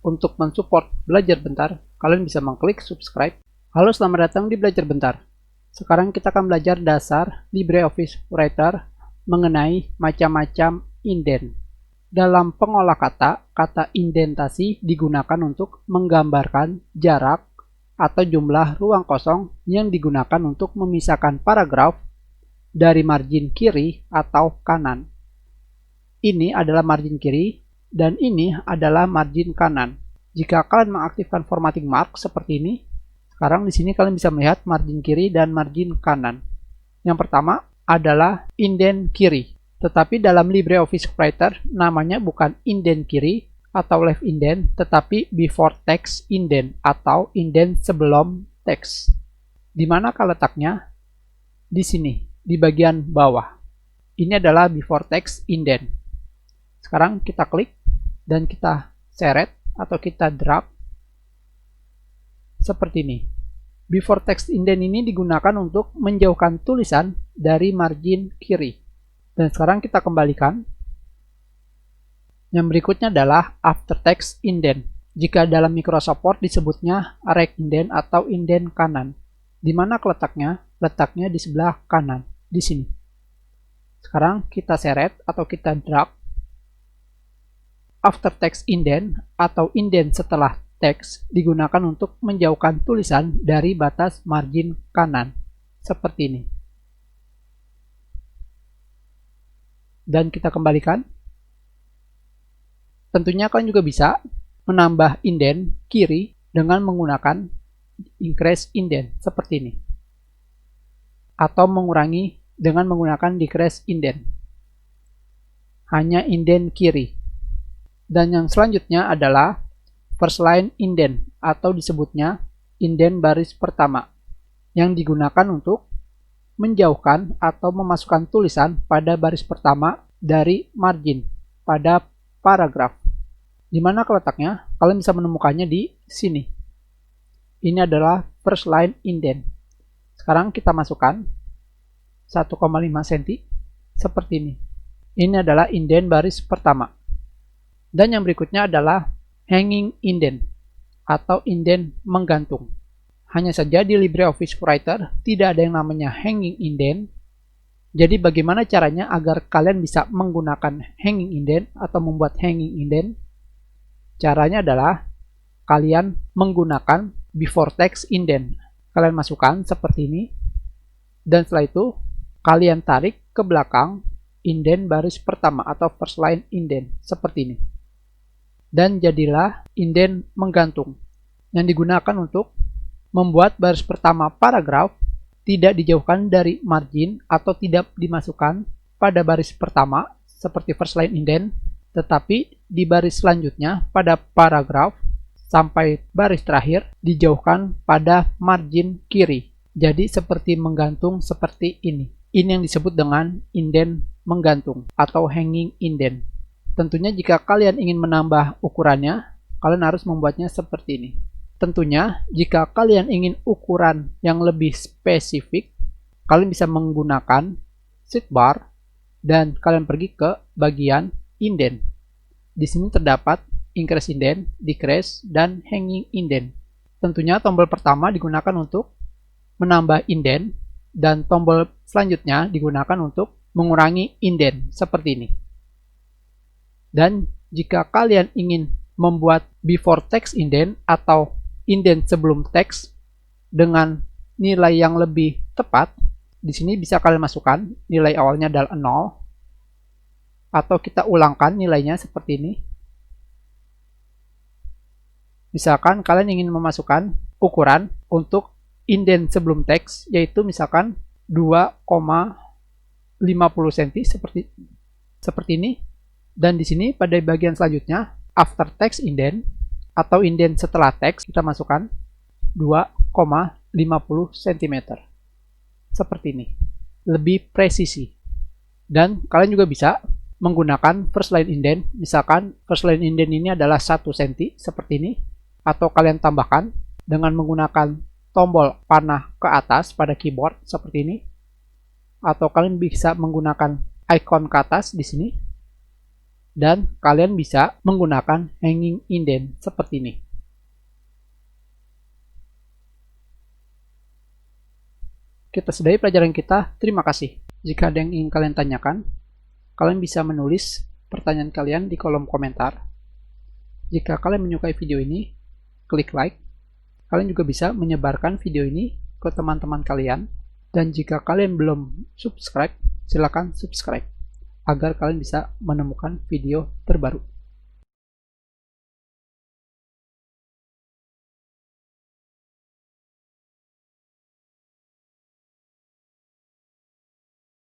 Untuk mensupport Belajar Bentar, kalian bisa mengklik subscribe. Halo, selamat datang di Belajar Bentar. Sekarang kita akan belajar dasar LibreOffice Writer mengenai macam-macam indent. Dalam pengolah kata, kata indentasi digunakan untuk menggambarkan jarak atau jumlah ruang kosong yang digunakan untuk memisahkan paragraf dari margin kiri atau kanan. Ini adalah margin kiri dan ini adalah margin kanan. Jika kalian mengaktifkan formatting mark seperti ini, sekarang di sini kalian bisa melihat margin kiri dan margin kanan. Yang pertama adalah indent kiri. Tetapi dalam LibreOffice Writer namanya bukan indent kiri atau left indent, tetapi before text indent atau indent sebelum teks. Di manakah letaknya? Di sini, di bagian bawah. Ini adalah before text indent. Sekarang kita klik dan kita seret atau kita drag seperti ini. Before text indent ini digunakan untuk menjauhkan tulisan dari margin kiri. Dan sekarang kita kembalikan. Yang berikutnya adalah after text indent. Jika dalam Microsoft Word disebutnya right indent atau indent kanan. Di mana letaknya? Letaknya di sebelah kanan, di sini. Sekarang kita seret atau kita drag. After text indent atau indent setelah teks digunakan untuk menjauhkan tulisan dari batas margin kanan, seperti ini. Dan kita kembalikan. Tentunya kalian juga bisa menambah indent kiri dengan menggunakan increase indent, seperti ini. Atau mengurangi dengan menggunakan decrease indent. Hanya indent kiri. Dan yang selanjutnya adalah first line indent atau disebutnya indent baris pertama yang digunakan untuk menjauhkan atau memasukkan tulisan pada baris pertama dari margin pada paragraf. Di mana letaknya? Kalian bisa menemukannya di sini. Ini adalah first line indent. Sekarang kita masukkan 1,5 cm seperti ini. Ini adalah indent baris pertama. Dan yang berikutnya adalah hanging indent atau indent menggantung. Hanya saja di LibreOffice Writer tidak ada yang namanya hanging indent. Jadi bagaimana caranya agar kalian bisa menggunakan hanging indent atau membuat hanging indent? Caranya adalah kalian menggunakan before text indent. Kalian masukkan seperti ini. Dan setelah itu kalian tarik ke belakang indent baris pertama atau first line indent seperti ini. Dan jadilah indent menggantung yang digunakan untuk membuat baris pertama paragraf tidak dijauhkan dari margin atau tidak dimasukkan pada baris pertama seperti first line indent, tetapi di baris selanjutnya pada paragraf sampai baris terakhir dijauhkan pada margin kiri. Jadi seperti menggantung seperti ini. Ini yang disebut dengan indent menggantung atau hanging indent. Tentunya jika kalian ingin menambah ukurannya, kalian harus membuatnya seperti ini. Tentunya jika kalian ingin ukuran yang lebih spesifik, kalian bisa menggunakan sidebar dan kalian pergi ke bagian indent. Di sini terdapat increase indent, decrease, dan hanging indent. Tentunya tombol pertama digunakan untuk menambah indent dan tombol selanjutnya digunakan untuk mengurangi indent seperti ini. Dan jika kalian ingin membuat before text indent atau indent sebelum teks dengan nilai yang lebih tepat, di sini bisa kalian masukkan nilai awalnya adalah 0 atau kita ulangkan nilainya seperti ini. Misalkan kalian ingin memasukkan ukuran untuk indent sebelum teks yaitu misalkan 2,50 cm seperti ini. Dan di sini pada bagian selanjutnya after text indent atau indent setelah teks kita masukkan 2,50 cm. Seperti ini. Lebih presisi. Dan kalian juga bisa menggunakan first line indent. Misalkan first line indent ini adalah 1 cm seperti ini. Atau kalian tambahkan dengan menggunakan tombol panah ke atas pada keyboard seperti ini. Atau kalian bisa menggunakan icon ke atas di sini. Dan kalian bisa menggunakan hanging indent seperti ini. Kita sudahi pelajaran kita. Terima kasih. Jika ada yang ingin kalian tanyakan, kalian bisa menulis pertanyaan kalian di kolom komentar. Jika kalian menyukai video ini, klik like. Kalian juga bisa menyebarkan video ini ke teman-teman kalian. Dan jika kalian belum subscribe, silakan subscribe agar kalian bisa menemukan video terbaru.